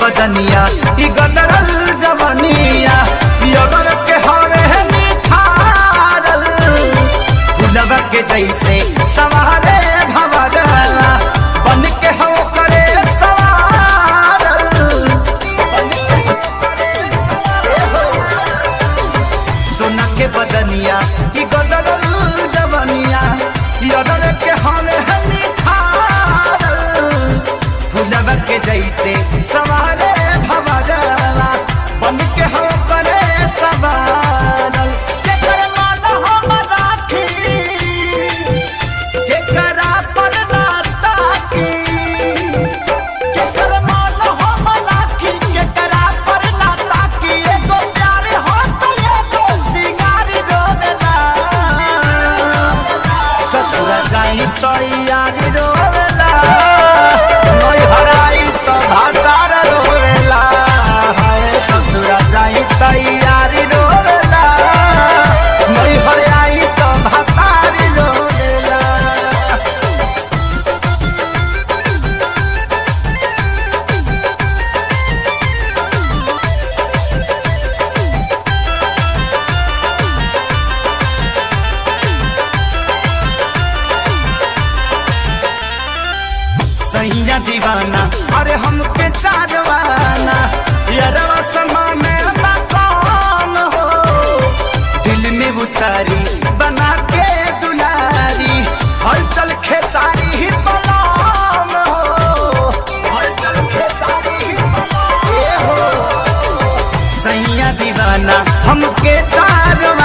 बदनिया ई गदरल जवनिया अगर के हरे निखारल फुलवा के जैसे सवारे भवरला बन के हो करे सवारल सोना के बदनिया ई गदरल जवनिया अगर के हरे निखारल फुलवा के जैसे सवारे भवरला बन के हो करे सवारल के करे मान हम राखी के करा पर ना ताकी के करे मान हम राखी के करा पर ना ताकी एगो प्यार हो तो एगो सिंगार रोवेला ससुर जाई तो यारी रोवेला नई हराई तो भातार रोवेला ससुर जाई तो यारी रोवेला नई हराई तो भातार रोवेला। सैया दीवाना अरे हमके चारवाना यारवा समा में मकाम हो दिल में उतारी बना के दुलारी हलचल खेसारी ही बलाम हो हलचल खेसारी ही बलाम हो सैया दीवाना हमके चारवाना